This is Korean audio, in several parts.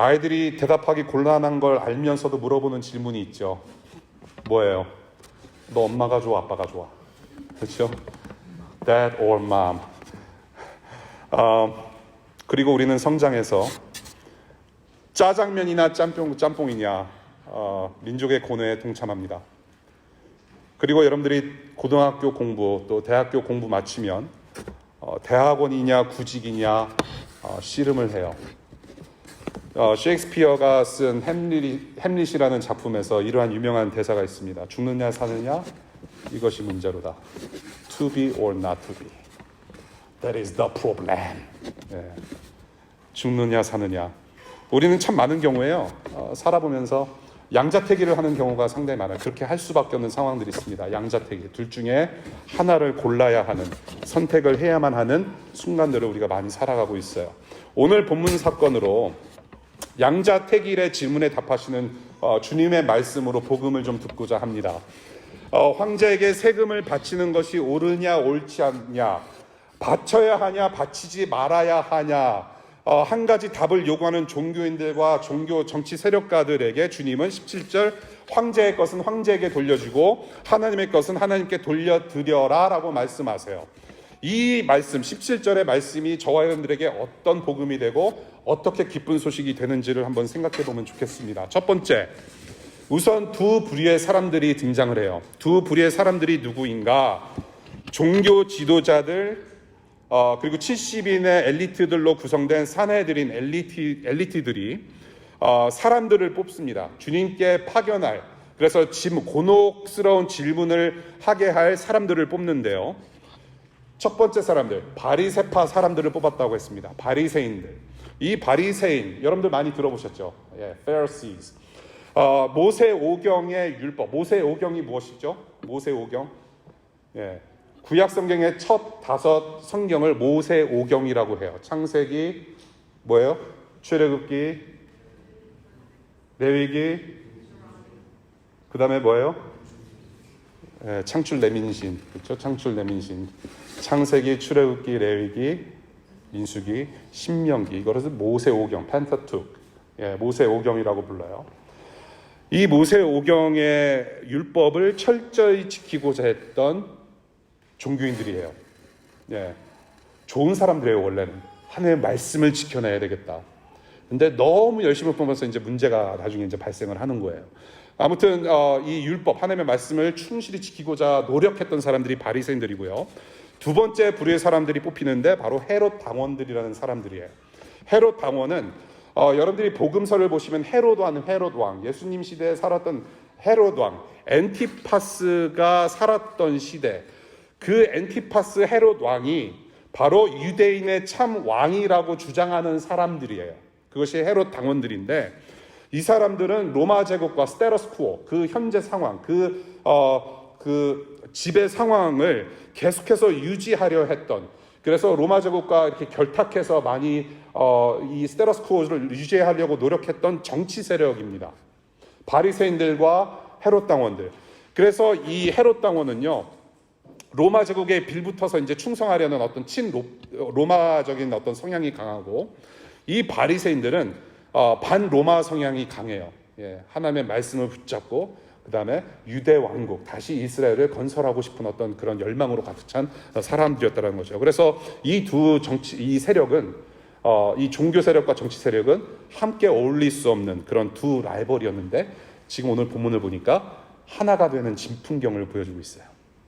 아이들이 대답하기 곤란한 걸 알면서도 물어보는 질문이 있죠. 뭐예요? 너 엄마가 좋아, 아빠가 좋아? 그렇죠? Dad or mom. 그리고 우리는 성장해서 짜장면이나 짬뽕이냐 민족의 고뇌에 동참합니다. 그리고 여러분들이 고등학교 공부 또 대학교 공부 마치면 대학원이냐 구직이냐 씨름을 해요. 셰익스피어가 쓴 햄릿이라는 작품에서 이러한 유명한 대사가 있습니다. 죽느냐 사느냐 이것이 문제로다. To be or not to be. That is the problem. 예. 죽느냐 사느냐. 우리는 참 많은 경우에요. 살아보면서 양자택일을 하는 경우가 상당히 많아요. 그렇게 할 수밖에 없는 상황들이 있습니다. 양자택일. 둘 중에 하나를 골라야 하는, 선택을 해야만 하는 순간들을 우리가 많이 살아가고 있어요. 오늘 본문 사건으로 양자택일의 질문에 답하시는 주님의 말씀으로 복음을 좀 듣고자 합니다. 황제에게 세금을 바치는 것이 옳으냐 옳지 않냐, 바쳐야 하냐 바치지 말아야 하냐, 한 가지 답을 요구하는 종교인들과 종교 정치 세력가들에게 주님은 17절 황제의 것은 황제에게 돌려주고 하나님의 것은 하나님께 돌려드려라 라고 말씀하세요. 이 말씀 17절의 말씀이 저와 여러분들에게 어떤 복음이 되고 어떻게 기쁜 소식이 되는지를 한번 생각해 보면 좋겠습니다. 첫 번째, 우선 두 부류의 사람들이 등장을 해요. 두 부류의 사람들이 누구인가? 종교 지도자들 그리고 70인의 엘리트들로 구성된 사내들인 엘리트들이 사람들을 뽑습니다. 주님께 파견할, 그래서 곤혹스러운 질문을 하게 할 사람들을 뽑는데요. 첫 번째 사람들, 바리새파 사람들을 뽑았다고 했습니다. 바리새인들. 이 바리새인, 여러분들 많이 들어보셨죠? 예, Pharisees. 모세오경의 율법. 모세오경이 무엇이죠? 모세오경. 예. 구약 성경의 첫 5 성경을 모세오경이라고 해요. 창세기, 뭐예요? 출애굽기, 레위기, 그 다음에 뭐예요? 예, 창출 내민신. 그렇죠? 창출 내민신. 창세기, 출애굽기, 레위기, 민수기, 신명기. 이거를 모세오경, 펜타투크. 예, 모세오경이라고 불러요. 이 모세오경의 율법을 철저히 지키고자 했던 종교인들이에요. 예, 좋은 사람들이에요. 원래는 하나님의 말씀을 지켜내야 되겠다. 근데 너무 열심히 보면서 이제 문제가 나중에 이제 발생을 하는 거예요. 아무튼 이 율법, 하나님의 말씀을 충실히 지키고자 노력했던 사람들이 바리새인들이고요. 두 번째 부류의 사람들이 뽑히는데 바로 헤롯 당원들이라는 사람들이에요. 헤롯 당원은 여러분들이 복음서를 보시면 헤롯 왕, 예수님 시대에 살았던 헤롯 왕, 엔티파스가 살았던 시대, 그 엔티파스 헤롯 왕이 바로 유대인의 참 왕이라고 주장하는 사람들이에요. 그것이 헤롯 당원들인데, 이 사람들은 로마 제국과 스테러스쿠어, 그 현재 상황, 그 지배 상황을 계속해서 유지하려 했던, 그래서 로마 제국과 이렇게 결탁해서 많이 이 스테러스쿠어를 유지하려고 노력했던 정치 세력입니다. 바리새인들과 헤롯 당원들. 그래서 이 헤롯 당원은요, 로마 제국에 빌붙어서 이제 충성하려는 어떤 로마적인 어떤 성향이 강하고, 이 바리새인들은 반로마 성향이 강해요. 예, 하나님의 말씀을 붙잡고 그 다음에 유대 왕국, 다시 이스라엘을 건설하고 싶은 어떤 그런 열망으로 가득 찬 사람들이었다는 거죠. 그래서 이 세력은, 이 종교 세력과 정치 세력은 함께 어울릴 수 없는 그런 두 라이벌이었는데, 지금 오늘 본문을 보니까 하나가 되는 진풍경을 보여주고 있어요.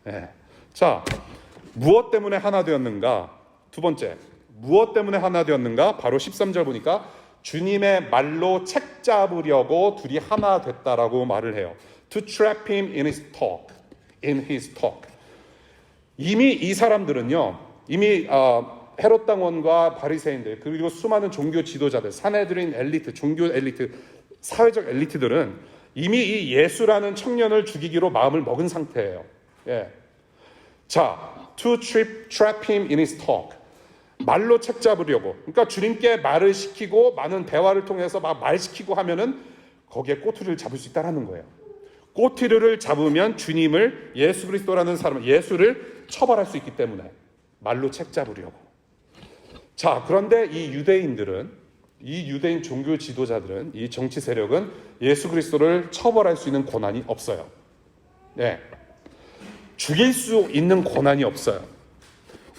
예. 자, 무엇 때문에 하나 되었는가? 두 번째, 무엇 때문에 하나 되었는가? 바로 13절 보니까 주님의 말로 책 잡으려고 둘이 하나 됐다라고 말을 해요. To trap him in his talk. 이미 이 사람들은요, 이미 헤롯 당원과 바리새인들, 그리고 수많은 종교 지도자들, 사내들인 엘리트, 종교 엘리트, 사회적 엘리트들은 이미 이 예수라는 청년을 죽이기로 마음을 먹은 상태예요. 예. 자, to trap him in his talk. 말로 책 잡으려고. 그러니까 주님께 말을 시키고 많은 대화를 통해서 막 말시키고 하면은 거기에 꼬투리를 잡을 수 있다는 거예요. 꼬투리를 잡으면 주님을, 예수 그리스도라는 사람, 예수를 처벌할 수 있기 때문에 말로 책 잡으려고. 자, 그런데 이 유대인들은 이 유대인 종교 지도자들은, 이 정치 세력은 예수 그리스도를 처벌할 수 있는 권한이 없어요. 네. 죽일 수 있는 권한이 없어요.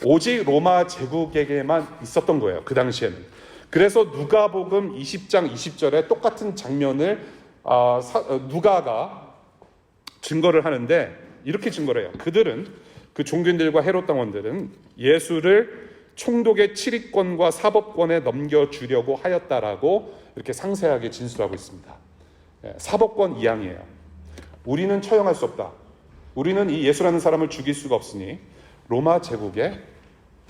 오직 로마 제국에게만 있었던 거예요. 그 당시에는. 그래서 누가복음 20장 20절에 똑같은 장면을 누가가 증거를 하는데 이렇게 증거를 해요. 그들은, 그 종교인들과 헤롯 당원들은 예수를 총독의 치리권과 사법권에 넘겨주려고 하였다라고 이렇게 상세하게 진술하고 있습니다. 사법권 이양이에요. 우리는 처형할 수 없다. 우리는 이 예수라는 사람을 죽일 수가 없으니 로마 제국에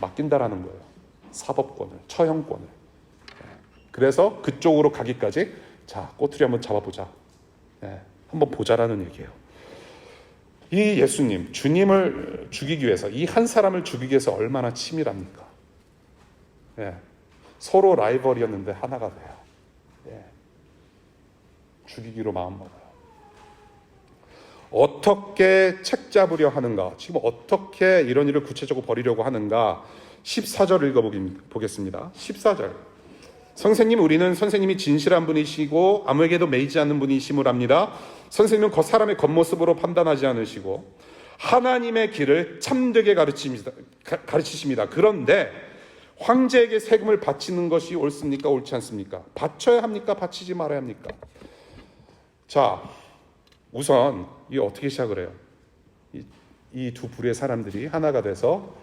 맡긴다라는 거예요. 사법권을, 처형권을. 그래서 그쪽으로 가기까지 자, 꼬투리 한번 잡아보자. 한번 보자라는 얘기예요. 이 예수님, 주님을 죽이기 위해서, 이 한 사람을 죽이기 위해서 얼마나 치밀합니까? 서로 라이벌이었는데 하나가 돼요. 죽이기로 마음먹어요. 어떻게 책잡으려 하는가? 지금 어떻게 이런 일을 구체적으로 벌이려고 하는가? 14절 읽어보겠습니다. 14절. 선생님, 우리는 선생님이 진실한 분이시고 아무에게도 매이지 않는 분이심을 압니다. 선생님은 사람의 겉모습으로 판단하지 않으시고 하나님의 길을 참되게 가르치십니다. 그런데 황제에게 세금을 바치는 것이 옳습니까? 옳지 않습니까? 바쳐야 합니까? 바치지 말아야 합니까? 자, 우선 이 어떻게 시작을 해요? 이 두 부류의 사람들이 하나가 돼서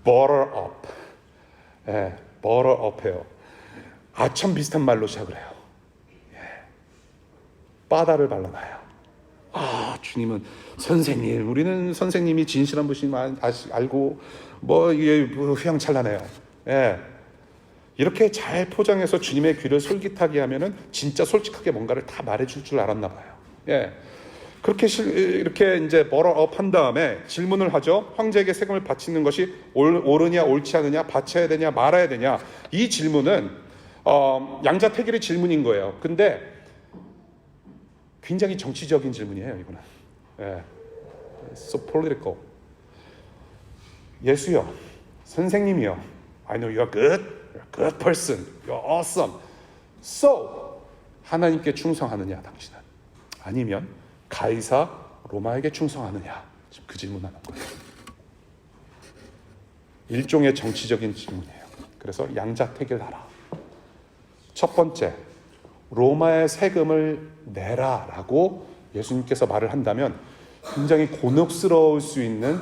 butter up, butter up해요. 아첨 비슷한 말로 시작을 해요. 바다를 발라놔요. 주님은 선생님, 우리는 선생님이 진실한 분이신 알고 이게 휘황찬란해요. 이렇게 잘 포장해서 주님의 귀를 솔깃하게 하면은 진짜 솔직하게 뭔가를 다 말해줄 줄 알았나 봐요. 그렇게 이렇게 이제 버러업 한 다음에 질문을 하죠. 황제에게 세금을 바치는 것이 옳으냐 옳지 않느냐, 바쳐야 되냐 말아야 되냐. 이 질문은 양자택일의 질문인 거예요. 근데 굉장히 정치적인 질문이에요, 이거는. So political. 예수요, 선생님이요, I know you are good, you're a good person, you're awesome. So 하나님께 충성하느냐 당신은? 아니면 가이사 로마에게 충성하느냐? 지금 그 질문하는 거예요. 일종의 정치적인 질문이에요. 그래서 양자택일하라. 첫 번째, 로마의 세금을 내라라고 예수님께서 말을 한다면 굉장히 곤혹스러울 수 있는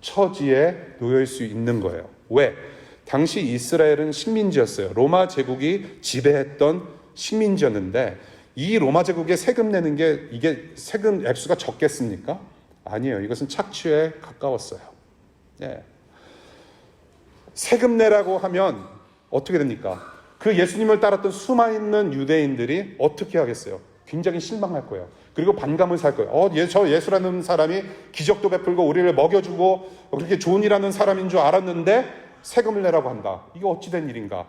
처지에 놓여 있을 수 있는 거예요. 왜? 당시 이스라엘은 식민지였어요. 로마 제국이 지배했던 식민지였는데 이 로마 제국에 세금 내는 게 이게 세금 액수가 적겠습니까? 아니에요. 이것은 착취에 가까웠어요. 세금 내라고 하면 어떻게 됩니까? 그 예수님을 따랐던 수많은 유대인들이 어떻게 하겠어요? 굉장히 실망할 거예요. 그리고 반감을 살 거예요. 저 예수라는 사람이 기적도 베풀고 우리를 먹여주고 그렇게 좋은 일하는 사람인 줄 알았는데 세금을 내라고 한다. 이게 어찌된 일인가?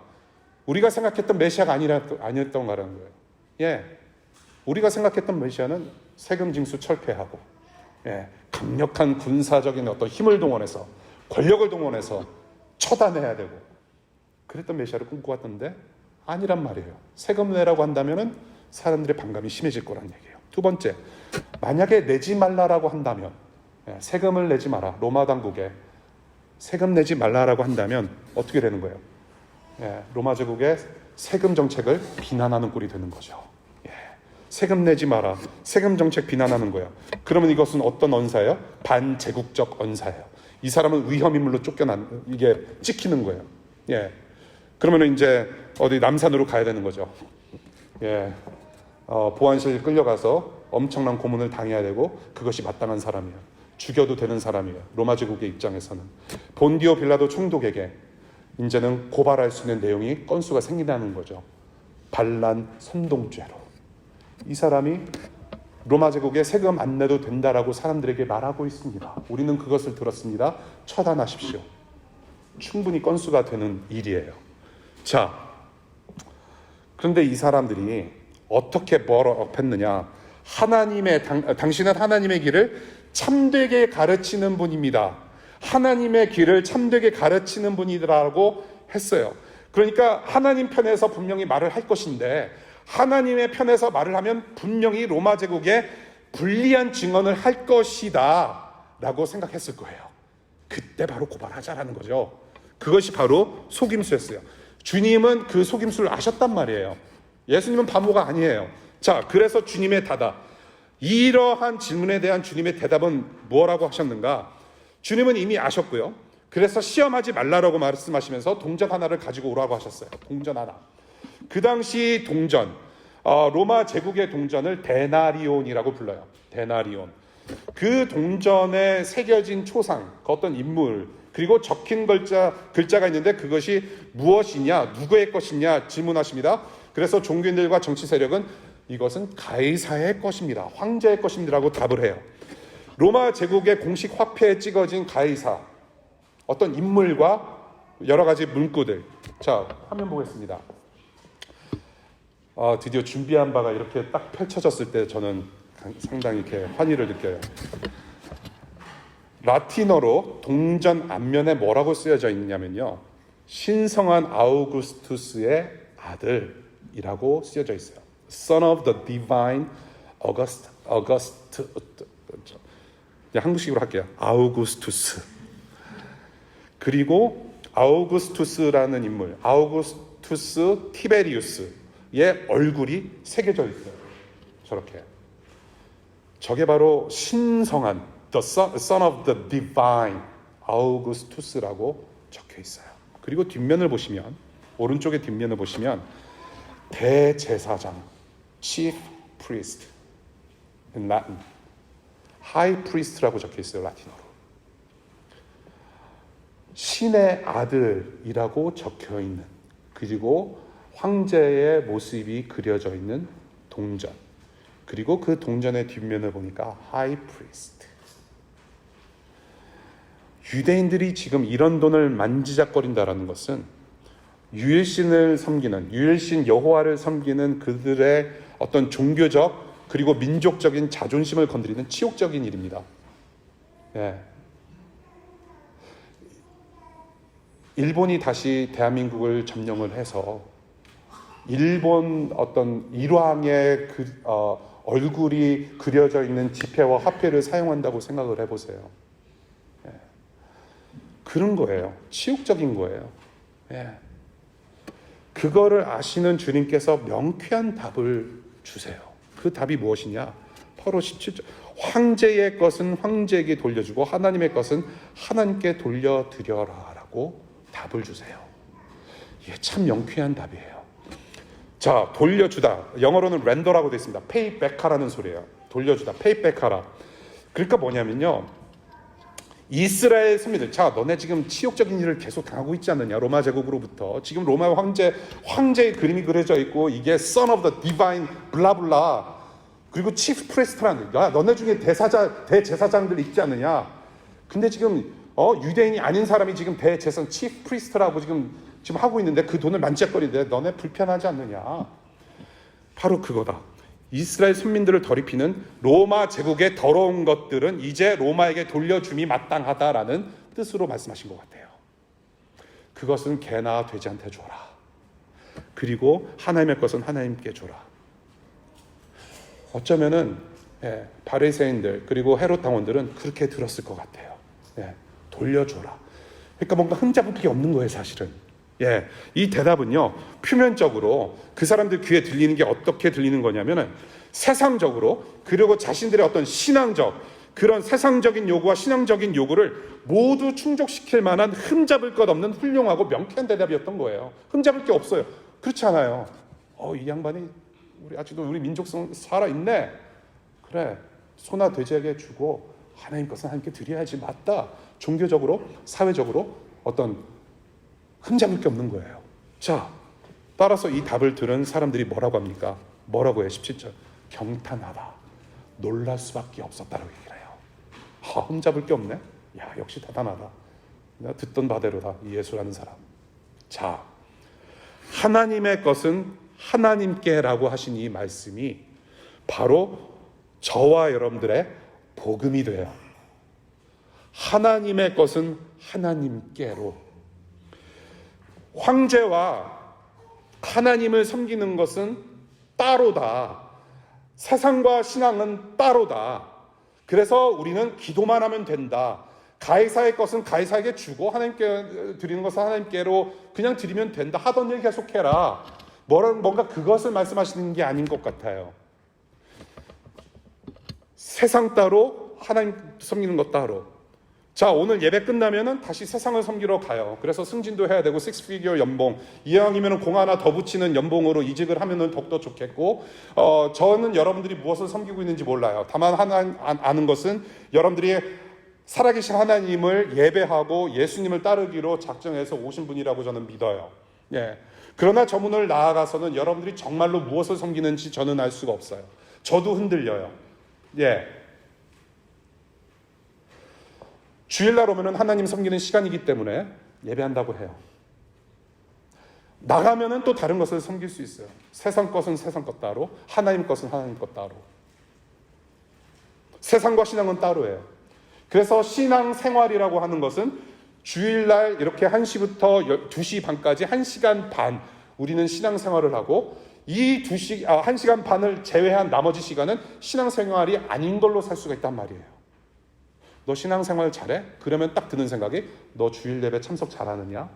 우리가 생각했던 메시아가 아니었던 거라는 거예요. 우리가 생각했던 메시아는 세금 징수 철폐하고 강력한 군사적인 어떤 힘을 동원해서 권력을 동원해서 처단해야 되고 그랬던 메시아를 꿈꿔왔던데 아니란 말이에요. 세금 내라고 한다면은 사람들의 반감이 심해질 거란 얘기예요. 두 번째, 만약에 내지 말라라고 한다면, 세금을 내지 마라, 로마 당국에 세금 내지 말라라고 한다면 어떻게 되는 거예요? 로마 제국의 세금 정책을 비난하는 꼴이 되는 거죠. 세금 내지 마라, 세금 정책 비난하는 거예요. 그러면 이것은 어떤 언사예요? 반제국적 언사예요. 이 사람은 위험인물로 이게 찍히는 거예요. 그러면 이제 어디 남산으로 가야 되는 거죠. 보안실 끌려가서 엄청난 고문을 당해야 되고 그것이 마땅한 사람이에요. 죽여도 되는 사람이에요. 로마 제국의 입장에서는. 본디오 빌라도 총독에게 이제는 고발할 수 있는 내용이 건수가 생긴다는 거죠. 반란 선동죄로. 이 사람이 로마 제국에 세금 안 내도 된다라고 사람들에게 말하고 있습니다. 우리는 그것을 들었습니다. 처단하십시오. 충분히 건수가 되는 일이에요. 자, 그런데 이 사람들이 어떻게 버럭했느냐? 당신은 하나님의 길을 참되게 가르치는 분입니다. 하나님의 길을 참되게 가르치는 분이라고 했어요. 그러니까 하나님 편에서 분명히 말을 할 것인데 하나님의 편에서 말을 하면 분명히 로마 제국에 불리한 증언을 할 것이다 라고 생각했을 거예요. 그때 바로 고발하자라는 거죠. 그것이 바로 속임수였어요. 주님은 그 속임수를 아셨단 말이에요. 예수님은 바보가 아니에요. 자, 그래서 주님의 대답, 이러한 질문에 대한 주님의 대답은 뭐라고 하셨는가? 주님은 이미 아셨고요. 그래서 시험하지 말라라고 말씀하시면서 동전 하나를 가지고 오라고 하셨어요. 동전 하나. 그 당시 동전, 로마 제국의 동전을 데나리온이라고 불러요. 데나리온. 그 동전에 새겨진 초상, 그 어떤 인물, 그리고 적힌 글자가 있는데 그것이 무엇이냐, 누구의 것이냐 질문하십니다. 그래서 종교인들과 정치 세력은 이것은 가이사의 것입니다. 황제의 것입니다라고 답을 해요. 로마 제국의 공식 화폐에 찍어진 가이사, 어떤 인물과 여러 가지 문구들. 자, 화면 보겠습니다. 드디어 준비한 바가 이렇게 딱 펼쳐졌을 때 저는 상당히 이렇게 환희를 느껴요. 라틴어로 동전 앞면에 뭐라고 쓰여져 있냐면요, 신성한 아우구스투스의 아들이라고 쓰여져 있어요. Son of the divine August. 한국식으로 할게요. 아우구스투스. 그리고 아우구스투스라는 인물, 아우구스투스 티베리우스의 얼굴이 새겨져 있어요. 저렇게. 저게 바로 신성한 the son of the divine 아우구스투스라고 적혀 있어요. 그리고 뒷면을 보시면, 오른쪽의 뒷면을 보시면 대제사장, chief priest in Latin, high priest라고 적혀 있어요. 라틴어로. 신의 아들이라고 적혀 있는, 그리고 황제의 모습이 그려져 있는 동전, 그리고 그 동전의 뒷면을 보니까 high priest. 유대인들이 지금 이런 돈을 만지작거린다라는 것은 유일신을 섬기는, 유일신 여호와를 섬기는 그들의 어떤 종교적 그리고 민족적인 자존심을 건드리는 치욕적인 일입니다. 예. 일본이 다시 대한민국을 점령을 해서 일본 어떤 일왕의 얼굴이 그려져 있는 지폐와 화폐를 사용한다고 생각을 해보세요. 예. 그런 거예요. 치욕적인 거예요. 예. 그거를 아시는 주님께서 명쾌한 답을 주세요. 그 답이 무엇이냐? 바로 17절. 황제의 것은 황제에게 돌려주고 하나님의 것은 하나님께 돌려드려라 라고 답을 주세요. 이게 참 명쾌한 답이에요. 자, 돌려주다. 영어로는 렌더라고 되어 있습니다. pay back 하라는 소리예요. 돌려주다. pay back 하라. 그러니까 뭐냐면요, 이스라엘 선민들, 자, 너네 지금 치욕적인 일을 계속 당하고 있지 않느냐? 로마 제국으로부터. 지금 로마 황제의 그림이 그려져 있고, 이게 son of the divine 블라블라, 그리고 chief priest라는, 야, 너네 중에 대제사장들 있지 않느냐? 근데 지금 유대인이 아닌 사람이 지금 대제사장 chief priest라고 지금 하고 있는데 그 돈을 만지작거리는데 너네 불편하지 않느냐? 바로 그거다. 이스라엘 선민들을 더럽히는 로마 제국의 더러운 것들은 이제 로마에게 돌려줌이 마땅하다라는 뜻으로 말씀하신 것 같아요. 그것은 개나 돼지한테 줘라. 그리고 하나님의 것은 하나님께 줘라. 어쩌면은 바리새인들 그리고 헤롯 당원들은 그렇게 들었을 것 같아요. 돌려줘라. 그러니까 뭔가 흠잡을 게 없는 거예요, 사실은. 이 대답은요, 표면적으로 그 사람들 귀에 들리는 게 어떻게 들리는 거냐면은 세상적으로, 그리고 자신들의 어떤 신앙적, 그런 세상적인 요구와 신앙적인 요구를 모두 충족시킬 만한 흠잡을 것 없는 훌륭하고 명쾌한 대답이었던 거예요. 흠잡을 게 없어요. 그렇지 않아요. 이 양반이 아직도 우리 민족성 살아있네. 그래, 소나 돼지에게 주고 하나님 것은 하나님께 드려야지. 맞다. 종교적으로, 사회적으로 어떤 흠잡을 게 없는 거예요. 자, 따라서 이 답을 들은 사람들이 뭐라고 합니까? 뭐라고 해요? 17절. 경탄하다. 놀랄 수밖에 없었다라고 얘기를 해요. 흠잡을 게 없네? 야, 역시 대단하다. 내가 듣던 바대로다. 이 예수라는 사람. 자, 하나님의 것은 하나님께라고 하신 이 말씀이 바로 저와 여러분들의 복음이 돼요. 하나님의 것은 하나님께로. 황제와 하나님을 섬기는 것은 따로다. 세상과 신앙은 따로다. 그래서 우리는 기도만 하면 된다. 가이사의 것은 가이사에게 주고 하나님께 드리는 것은 하나님께로 그냥 드리면 된다. 하던 일 계속해라. 뭔가 그것을 말씀하시는 게 아닌 것 같아요. 세상 따로, 하나님 섬기는 것 따로. 자, 오늘 예배 끝나면은 다시 세상을 섬기러 가요. 그래서 승진도 해야 되고, 6피겨 연봉, 이왕이면은 공 하나 더 붙이는 연봉으로 이직을 하면은 더욱더 좋겠고, 저는 여러분들이 무엇을 섬기고 있는지 몰라요. 다만 아는 것은 여러분들이 살아계신 하나님을 예배하고 예수님을 따르기로 작정해서 오신 분이라고 저는 믿어요. 예. 그러나 저 문을 나아가서는 여러분들이 정말로 무엇을 섬기는지 저는 알 수가 없어요. 저도 흔들려요. 예. 주일날 오면은 하나님 섬기는 시간이기 때문에 예배한다고 해요. 나가면은 또 다른 것을 섬길 수 있어요. 세상 것은 세상 것 따로, 하나님 것은 하나님 것 따로. 세상과 신앙은 따로예요. 그래서 신앙 생활이라고 하는 것은 주일날 이렇게 1시부터 2시 반까지 1시간 반 우리는 신앙 생활을 하고, 이 1시간 반을 제외한 나머지 시간은 신앙 생활이 아닌 걸로 살 수가 있단 말이에요. 너 신앙생활 잘해? 그러면 딱 드는 생각이 너 주일 예배 참석 잘하느냐?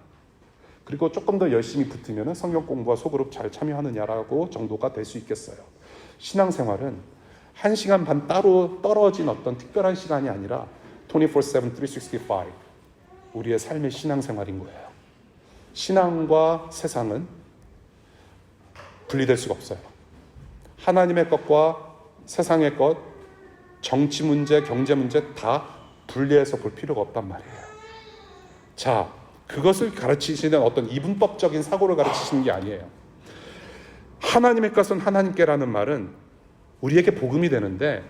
그리고 조금 더 열심히 붙으면 성경 공부와 소그룹 잘 참여하느냐라고 정도가 될 수 있겠어요. 신앙생활은 1시간 반 따로 떨어진 어떤 특별한 시간이 아니라 24/7, 365 우리의 삶의 신앙생활인 거예요. 신앙과 세상은 분리될 수가 없어요. 하나님의 것과 세상의 것, 정치 문제, 경제 문제 다 분리해서 볼 필요가 없단 말이에요. 자, 그것을 가르치시는 어떤 이분법적인 사고를 가르치시는 게 아니에요. 하나님의 것은 하나님께라는 말은 우리에게 복음이 되는데,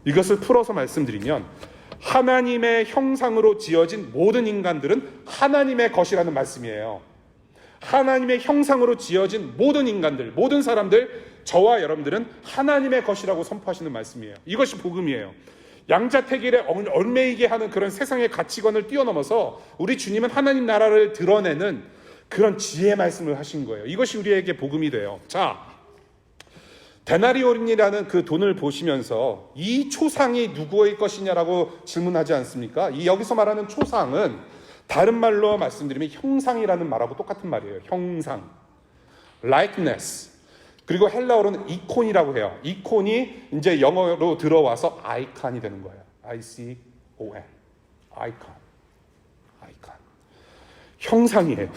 이것을 풀어서 말씀드리면 하나님의 형상으로 지어진 모든 인간들은 하나님의 것이라는 말씀이에요. 하나님의 형상으로 지어진 모든 인간들, 모든 사람들, 저와 여러분들은 하나님의 것이라고 선포하시는 말씀이에요. 이것이 복음이에요. 양자택일에 얽매이게 하는 그런 세상의 가치관을 뛰어넘어서 우리 주님은 하나님 나라를 드러내는 그런 지혜의 말씀을 하신 거예요. 이것이 우리에게 복음이 돼요. 자, 데나리온이라는 그 돈을 보시면서 이 초상이 누구의 것이냐라고 질문하지 않습니까? 이 여기서 말하는 초상은 다른 말로 말씀드리면 형상이라는 말하고 똑같은 말이에요. 형상, likeness. 그리고 헬라어로는 이콘이라고 해요. 이콘이 이제 영어로 들어와서 아이콘이 되는 거예요. I-C-O-N. 아이콘. 형상이에요.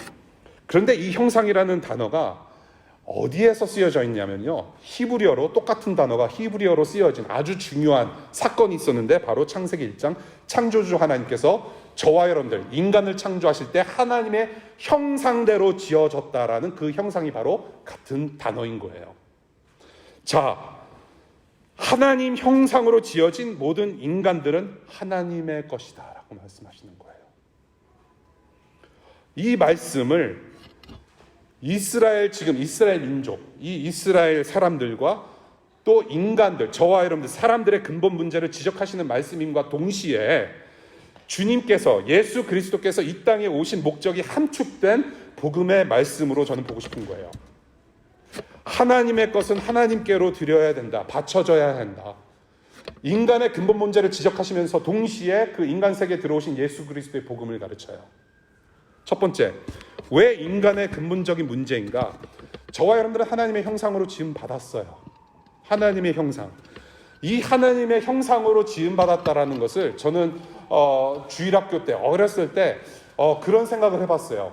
그런데 이 형상이라는 단어가 어디에서 쓰여져 있냐면요, 히브리어로, 똑같은 단어가 히브리어로 쓰여진 아주 중요한 사건이 있었는데, 바로 창세기 1장 창조주 하나님께서 저와 여러분들 인간을 창조하실 때 하나님의 형상대로 지어졌다라는 그 형상이 바로 같은 단어인 거예요. 자, 하나님 형상으로 지어진 모든 인간들은 하나님의 것이다 라고 말씀하시는 거예요. 이 말씀을 지금 이스라엘 민족, 이 이스라엘 사람들과 또 인간들, 저와 여러분들 사람들의 근본 문제를 지적하시는 말씀임과 동시에 주님께서, 예수 그리스도께서 이 땅에 오신 목적이 함축된 복음의 말씀으로 저는 보고 싶은 거예요. 하나님의 것은 하나님께로 드려야 된다. 바쳐져야 한다. 인간의 근본 문제를 지적하시면서 동시에 그 인간 세계에 들어오신 예수 그리스도의 복음을 가르쳐요. 첫 번째, 왜 인간의 근본적인 문제인가? 저와 여러분들은 하나님의 형상으로 지음 받았어요. 하나님의 형상. 이 하나님의 형상으로 지음 받았다라는 것을 저는 주일학교 때, 어렸을 때 그런 생각을 해봤어요.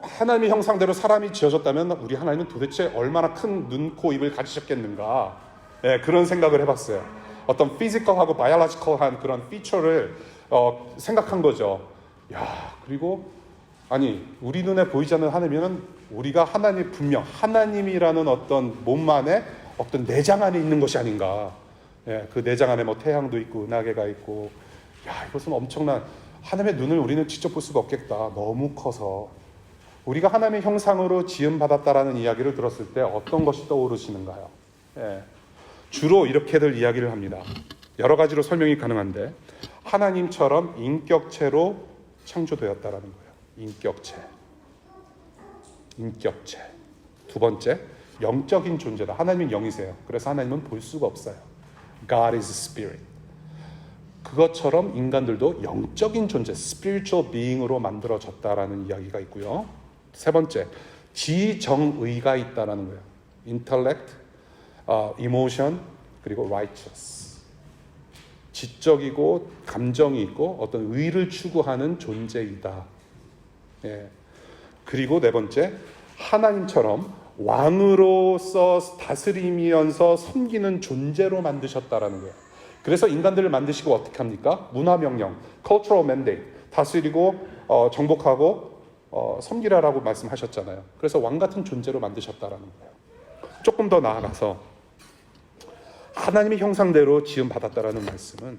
하나님의 형상대로 사람이 지어졌다면 우리 하나님은 도대체 얼마나 큰 눈, 코, 입을 가지셨겠는가? 네, 그런 생각을 해봤어요. 어떤 피지컬하고 바이올로지컬한 그런 피처를 생각한 거죠. 야, 그리고 아니, 우리 눈에 보이지 않는 하나님은 우리가 분명 하나님이라는 어떤 몸 안에 어떤 내장 안에 있는 것이 아닌가. 예, 그 내장 안에 뭐 태양도 있고 은하계가 있고, 야, 이것은 엄청난, 하나님의 눈을 우리는 직접 볼 수가 없겠다. 너무 커서. 우리가 하나님의 형상으로 지음받았다라는 이야기를 들었을 때 어떤 것이 떠오르시는가요? 예, 주로 이렇게들 이야기를 합니다. 여러 가지로 설명이 가능한데, 하나님처럼 인격체로 창조되었다라는 거예요. 인격체. 두 번째, 영적인 존재다. 하나님은 영이세요. 그래서 하나님은 볼 수가 없어요. God is spirit. 그것처럼 인간들도 영적인 존재, spiritual being으로 만들어졌다라는 이야기가 있고요. 세 번째, 지정의가 있다라는 거예요. intellect, emotion, 그리고 righteous. 지적이고 감정이 있고 어떤 의를 추구하는 존재이다. 예. 그리고 네 번째, 하나님처럼 왕으로서 다스리면서 섬기는 존재로 만드셨다라는 거예요. 그래서 인간들을 만드시고 어떻게 합니까? 문화명령, cultural mandate, 다스리고 정복하고 섬기라라고 말씀하셨잖아요. 그래서 왕 같은 존재로 만드셨다라는 거예요. 조금 더 나아가서 하나님의 형상대로 지음받았다라는 말씀은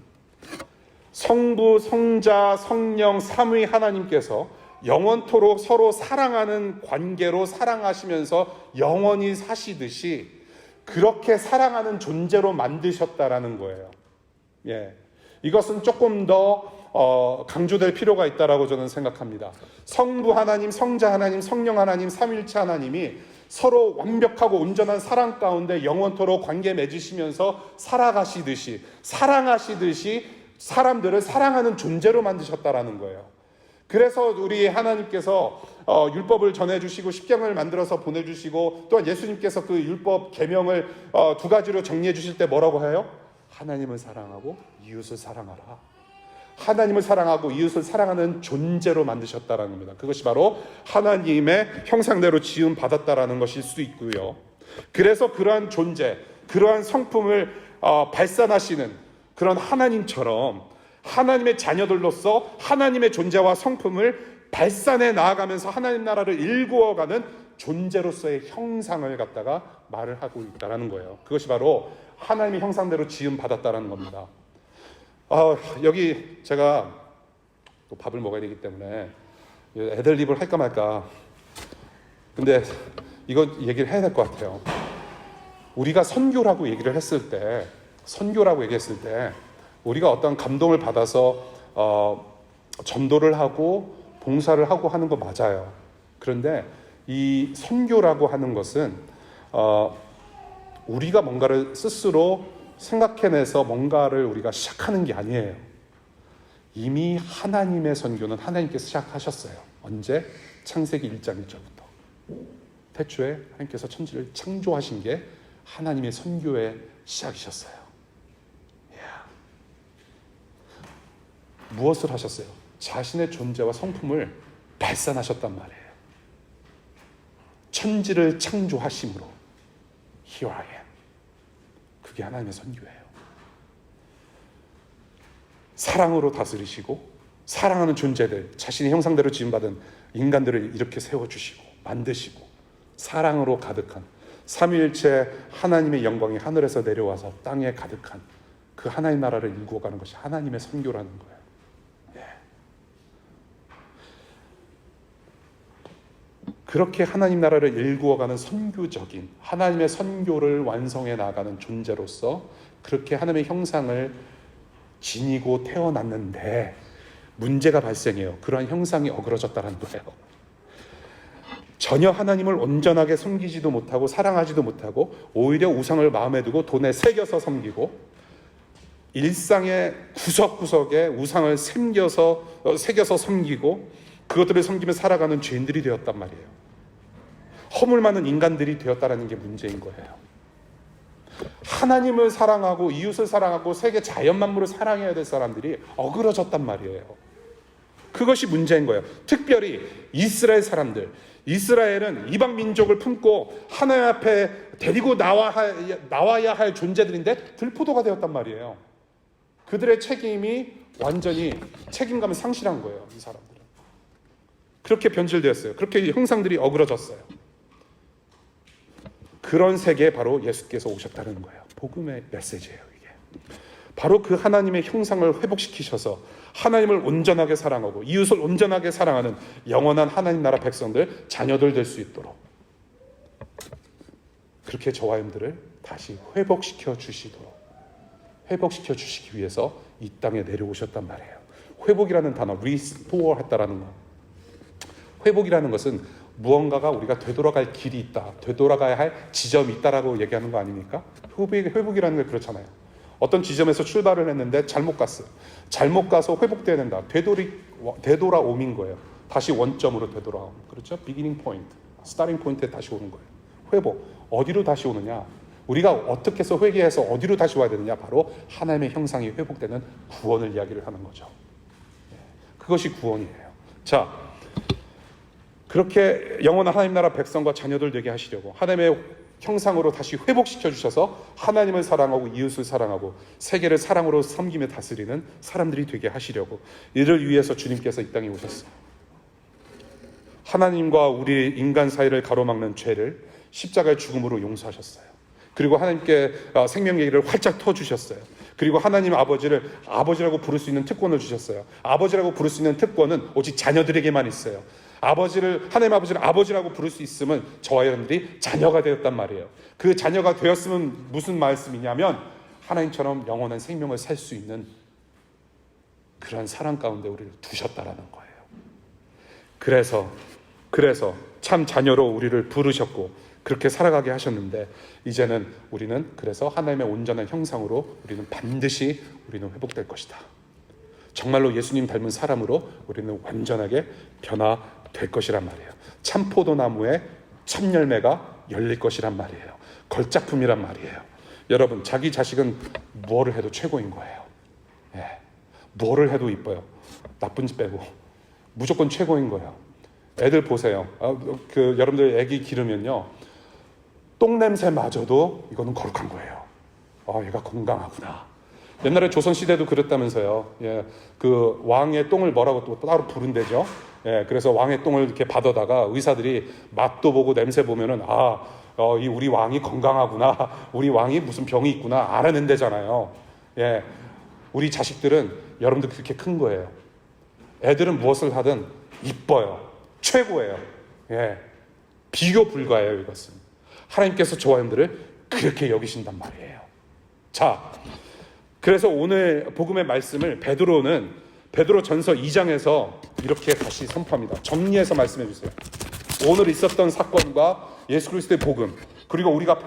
성부, 성자, 성령, 삼위 하나님께서 영원토록 서로 사랑하는 관계로 사랑하시면서 영원히 사시듯이 그렇게 사랑하는 존재로 만드셨다라는 거예요. 예, 이것은 조금 더 강조될 필요가 있다라고 저는 생각합니다. 성부 하나님, 성자 하나님, 성령 하나님, 삼위일체 하나님이 서로 완벽하고 온전한 사랑 가운데 영원토록 관계 맺으시면서 살아가시듯이 사랑하시듯이 사람들을 사랑하는 존재로 만드셨다라는 거예요. 그래서 우리 하나님께서 율법을 전해주시고 십계명을 만들어서 보내주시고 또한 예수님께서 그 율법 계명을 두 가지로 정리해 주실 때 뭐라고 해요? 하나님을 사랑하고 이웃을 사랑하라. 하나님을 사랑하고 이웃을 사랑하는 존재로 만드셨다라는 겁니다. 그것이 바로 하나님의 형상대로 지음 받았다라는 것일 수 있고요. 그래서 그러한 존재, 그러한 성품을 발산하시는 그런 하나님처럼 하나님의 자녀들로서 하나님의 존재와 성품을 발산해 나아가면서 하나님 나라를 일구어가는 존재로서의 형상을 갖다가 말을 하고 있다는 거예요. 그것이 바로 하나님의 형상대로 지음 받았다는 겁니다. 여기 제가 또 밥을 먹어야 되기 때문에 애들립을 할까 말까. 근데 이거 얘기를 해야 될 것 같아요. 우리가 선교라고 얘기했을 때 우리가 어떤 감동을 받아서 전도를 하고 봉사를 하고 하는 거 맞아요. 그런데 이 선교라고 하는 것은 우리가 뭔가를 스스로 생각해내서 뭔가를 우리가 시작하는 게 아니에요. 이미 하나님의 선교는 하나님께서 시작하셨어요. 언제? 창세기 1장 1절부터. 태초에 하나님께서 천지를 창조하신 게 하나님의 선교의 시작이셨어요. 무엇을 하셨어요? 자신의 존재와 성품을 발산하셨단 말이에요. 천지를 창조하심으로 Here I am. 그게 하나님의 선교예요. 사랑으로 다스리시고 사랑하는 존재들, 자신의 형상대로 지음받은 인간들을 이렇게 세워주시고 만드시고 사랑으로 가득한 삼위일체 하나님의 영광이 하늘에서 내려와서 땅에 가득한 그 하나님 나라를 일구어가는 것이 하나님의 선교라는 거예요. 그렇게 하나님 나라를 일구어가는 선교적인 하나님의 선교를 완성해 나가는 존재로서 그렇게 하나님의 형상을 지니고 태어났는데 문제가 발생해요. 그러한 형상이 어그러졌다는 거예요. 전혀 하나님을 온전하게 섬기지도 못하고 사랑하지도 못하고 오히려 우상을 마음에 두고 돈에 새겨서 섬기고 일상의 구석구석에 우상을 새겨서 섬기고 그것들을 섬기며 살아가는 죄인들이 되었단 말이에요. 허물 많은 인간들이 되었다는 게 문제인 거예요. 하나님을 사랑하고 이웃을 사랑하고 세계 자연 만물을 사랑해야 될 사람들이 어그러졌단 말이에요. 그것이 문제인 거예요. 특별히 이스라엘 사람들. 이스라엘은 이방 민족을 품고 하나님 앞에 데리고 나와야 할 존재들인데 들포도가 되었단 말이에요. 그들의 책임이 완전히 책임감을 상실한 거예요. 이 사람들은. 그렇게 변질되었어요. 그렇게 형상들이 어그러졌어요. 그런 세계에 바로 예수께서 오셨다는 거예요. 복음의 메시지예요, 이게. 바로 그 하나님의 형상을 회복시키셔서 하나님을 온전하게 사랑하고 이웃을 온전하게 사랑하는 영원한 하나님 나라 백성들, 자녀들 될 수 있도록 그렇게 저와 여러분들을 다시 회복시켜 주시기 위해서 이 땅에 내려오셨단 말이에요. 회복이라는 단어, restore 했다라는 거. 회복이라는 것은 무언가가 우리가 되돌아갈 길이 있다, 되돌아가야 할 지점이 있다라고 얘기하는 거 아닙니까? 회복이라는 게 그렇잖아요. 어떤 지점에서 출발을 했는데 잘못 갔어요. 잘못 가서 회복돼야 된다. 되돌아옴인 거예요. 다시 원점으로 되돌아옴. 그렇죠? 비기닝 포인트, 스타팅 포인트에 다시 오는 거예요. 회복. 어디로 다시 오느냐? 우리가 어떻게 해서 회개해서 어디로 다시 와야 되느냐? 바로 하나님의 형상이 회복되는 구원을 이야기를 하는 거죠. 그것이 구원이에요. 자, 그렇게 영원한 하나님 나라 백성과 자녀들 되게 하시려고 하나님의 형상으로 다시 회복시켜 주셔서 하나님을 사랑하고 이웃을 사랑하고 세계를 사랑으로 섬기며 다스리는 사람들이 되게 하시려고, 이를 위해서 주님께서 이 땅에 오셨어요. 하나님과 우리 인간 사이를 가로막는 죄를 십자가의 죽음으로 용서하셨어요. 그리고 하나님께 생명 얘기를 활짝 터주셨어요. 그리고 하나님 아버지를 아버지라고 부를 수 있는 특권을 주셨어요. 아버지라고 부를 수 있는 특권은 오직 자녀들에게만 있어요. 하나님 아버지를 아버지라고 부를 수 있으면 저와 여러분들이 자녀가 되었단 말이에요. 그 자녀가 되었으면 무슨 말씀이냐면 하나님처럼 영원한 생명을 살 수 있는 그런 사랑 가운데 우리를 두셨다라는 거예요. 그래서 참 자녀로 우리를 부르셨고 그렇게 살아가게 하셨는데, 이제는 우리는 그래서 하나님의 온전한 형상으로 반드시 우리는 회복될 것이다. 정말로 예수님 닮은 사람으로 우리는 완전하게 변화될 것이란 말이에요. 참 포도나무에 참 열매가 열릴 것이란 말이에요. 걸작품이란 말이에요. 여러분, 자기 자식은 무엇을 해도 최고인 거예요. 무엇을 해도 이뻐요. 나쁜 짓 빼고 무조건 최고인 거예요. 애들 보세요. 여러분들 애기 기르면요, 똥냄새마저도 이거는 거룩한 거예요. 얘가 건강하구나. 옛날에 조선시대도 그랬다면서요. 그 왕의 똥을 뭐라고 또 따로 부른대죠. 그래서 왕의 똥을 이렇게 받아다가 의사들이 맛도 보고 냄새 보면은 이 우리 왕이 건강하구나, 우리 왕이 무슨 병이 있구나 알아낸대잖아요. 우리 자식들은 여러분들 그렇게 큰 거예요. 애들은 무엇을 하든 이뻐요. 최고예요. 비교 불가해요. 이것은 하나님께서 저와 여러분들을 그렇게 여기신단 말이에요. 자, 그래서 오늘 복음의 말씀을 베드로전서 2장에서 이렇게 다시 선포합니다. 정리해서 말씀해 주세요. 오늘 있었던 사건과 예수 그리스도의 복음, 그리고 우리가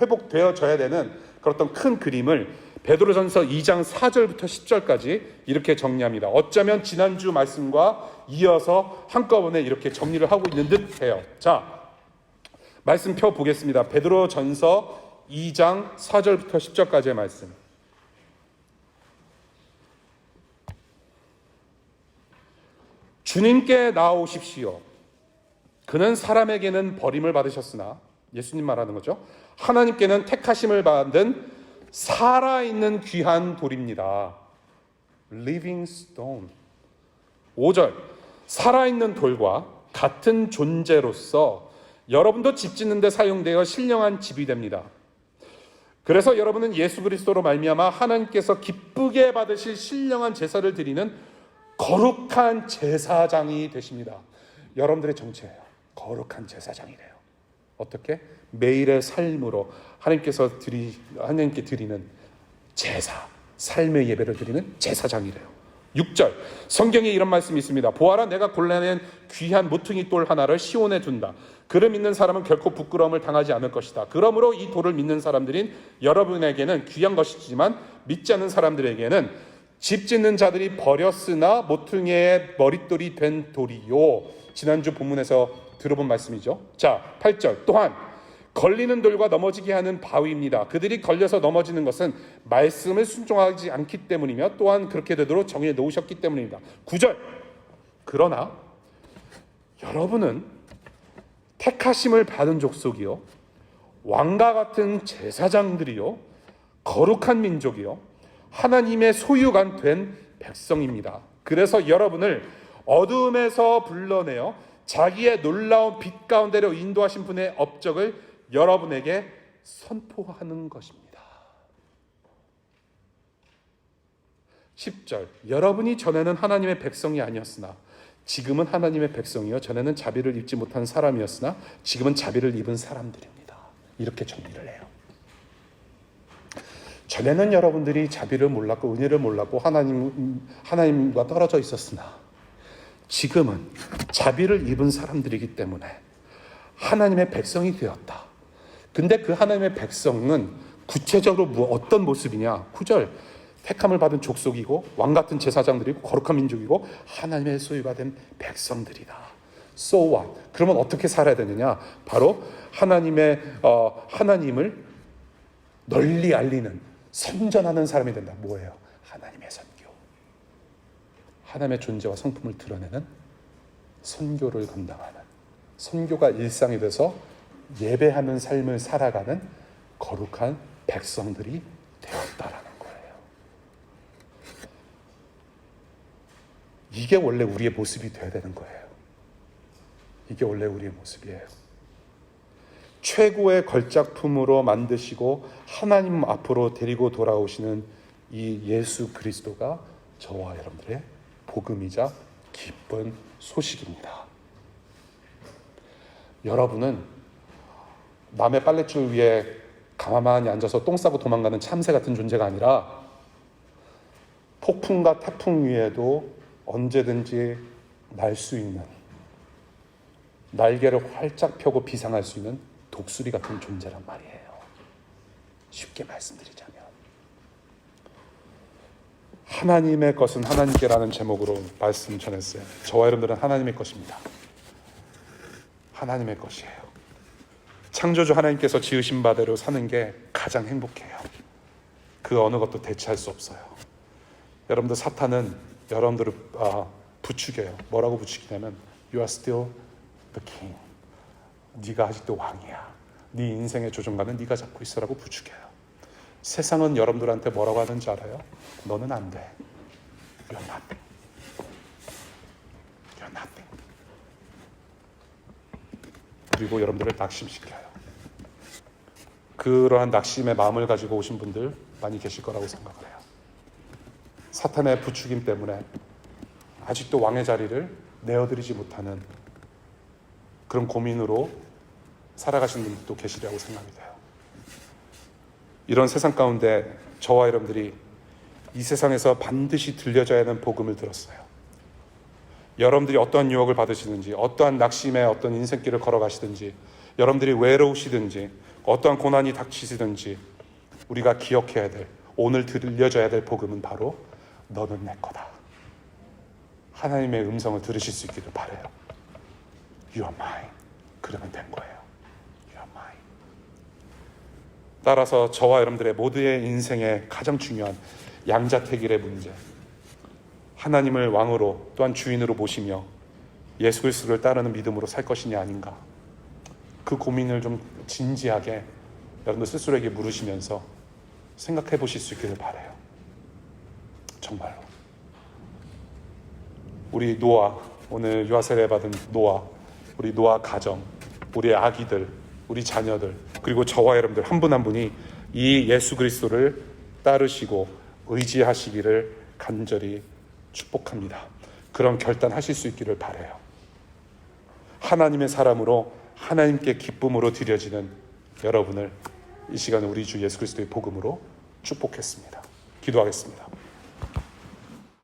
회복되어져야 되는 그런 큰 그림을 베드로전서 2장 4절부터 10절까지 이렇게 정리합니다. 어쩌면 지난주 말씀과 이어서 한꺼번에 이렇게 정리를 하고 있는 듯해요. 자, 말씀 펴 보겠습니다. 베드로전서 2장 4절부터 10절까지의 말씀. 주님께 나아오십시오. 그는 사람에게는 버림을 받으셨으나, 예수님 말하는 거죠, 하나님께는 택하심을 받은 살아있는 귀한 돌입니다. Living stone. 5절. 살아있는 돌과 같은 존재로서 여러분도 집 짓는 데 사용되어 신령한 집이 됩니다. 그래서 여러분은 예수 그리스도로 말미암아 하나님께서 기쁘게 받으실 신령한 제사를 드리는 거룩한 제사장이 되십니다. 여러분들의 정체예요. 거룩한 제사장이래요. 어떻게? 매일의 삶으로 하나님께 드리는 제사, 삶의 예배를 드리는 제사장이래요. 6절, 성경에 이런 말씀이 있습니다. 보아라, 내가 골라낸 귀한 모퉁이 돌 하나를 시온에 둔다. 그를 믿는 사람은 결코 부끄러움을 당하지 않을 것이다. 그러므로 이 돌을 믿는 사람들인 여러분에게는 귀한 것이지만 믿지 않는 사람들에게는 집 짓는 자들이 버렸으나 모퉁이의 머릿돌이 된 돌이요. 지난주 본문에서 들어본 말씀이죠. 자, 8절, 또한 걸리는 돌과 넘어지게 하는 바위입니다. 그들이 걸려서 넘어지는 것은 말씀을 순종하지 않기 때문이며 또한 그렇게 되도록 정해 놓으셨기 때문입니다. 9절, 그러나 여러분은 택하심을 받은 족속이요, 왕과 같은 제사장들이요, 거룩한 민족이요, 하나님의 소유가 된 백성입니다. 그래서 여러분을 어둠에서 불러내어 자기의 놀라운 빛 가운데로 인도하신 분의 업적을 여러분에게 선포하는 것입니다. 10절, 여러분이 전에는 하나님의 백성이 아니었으나 지금은 하나님의 백성이요, 전에는 자비를 입지 못한 사람이었으나 지금은 자비를 입은 사람들입니다. 이렇게 정리를 해요. 전에는 여러분들이 자비를 몰랐고 은혜를 몰랐고 하나님과 떨어져 있었으나 지금은 자비를 입은 사람들이기 때문에 하나님의 백성이 되었다. 근데 그 하나님의 백성은 구체적으로 어떤 모습이냐? 9절, 택함을 받은 족속이고 왕같은 제사장들이고 거룩한 민족이고 하나님의 소유가 된 백성들이다. So what? 그러면 어떻게 살아야 되느냐? 바로 하나님을 널리 알리는, 선전하는 사람이 된다. 뭐예요? 하나님의 선교. 하나님의 존재와 성품을 드러내는 선교를 감당하는, 선교가 일상이 돼서 예배하는 삶을 살아가는 거룩한 백성들이 되었다라는 거예요. 이게 원래 우리의 모습이 되어야 되는 거예요. 이게 원래 우리의 모습이에요. 최고의 걸작품으로 만드시고 하나님 앞으로 데리고 돌아오시는 이 예수 그리스도가 저와 여러분들의 복음이자 기쁜 소식입니다. 여러분은 남의 빨랫줄 위에 가만히 앉아서 똥 싸고 도망가는 참새 같은 존재가 아니라 폭풍과 태풍 위에도 언제든지 날 수 있는, 날개를 활짝 펴고 비상할 수 있는 독수리 같은 존재란 말이에요. 쉽게 말씀드리자면 하나님의 것은 하나님께라는 제목으로 말씀 전했어요. 저와 여러분들은 하나님의 것입니다. 하나님의 것이에요. 창조주 하나님께서 지으신 바대로 사는 게 가장 행복해요. 그 어느 것도 대체할 수 없어요. 여러분들, 사탄은 여러분들을 부추겨요. 뭐라고 부추기냐면 You are still the king. 네가 아직도 왕이야. 네 인생의 조종관은 네가 잡고 있어라고 부추겨요. 세상은 여러분들한테 뭐라고 하는지 알아요? 너는 안 돼. You're nothing. You're nothing. 그리고 여러분들을 낙심시켜요. 그러한 낙심의 마음을 가지고 오신 분들 많이 계실 거라고 생각을 해요. 사탄의 부추김 때문에 아직도 왕의 자리를 내어드리지 못하는 그런 고민으로 살아가시는 분들도 계시리라고 생각이 돼요. 이런 세상 가운데 저와 여러분들이 이 세상에서 반드시 들려져야 하는 복음을 들었어요. 여러분들이 어떠한 유혹을 받으시든지, 어떠한 낙심의 어떤 인생길을 걸어가시든지, 여러분들이 외로우시든지, 어떠한 고난이 닥치시든지, 우리가 기억해야 될, 오늘 들려져야 될 복음은 바로 너는 내 거다. 하나님의 음성을 들으실 수 있기를 바라요. You are mine. 그러면 된 거예요. You are mine. 따라서 저와 여러분들의 모두의 인생의 가장 중요한 양자택일의 문제, 하나님을 왕으로 또한 주인으로 모시며 예수 그리스도를 따르는 믿음으로 살 것이냐 아닌가, 그 고민을 좀 진지하게 여러분들 스스로에게 물으시면서 생각해 보실 수 있기를 바라요. 정말로. 우리 노아, 오늘 유아세례 받은 노아, 우리 노아 가정, 우리 아기들, 우리 자녀들, 그리고 저와 여러분들 한 분 한 분이 이 예수 그리스도를 따르시고 의지하시기를 간절히 축복합니다. 그런 결단하실 수 있기를 바라요. 하나님의 사람으로 하나님께 기쁨으로 드려지는 여러분을 이 시간에 우리 주 예수 그리스도의 복음으로 축복했습니다. 기도하겠습니다.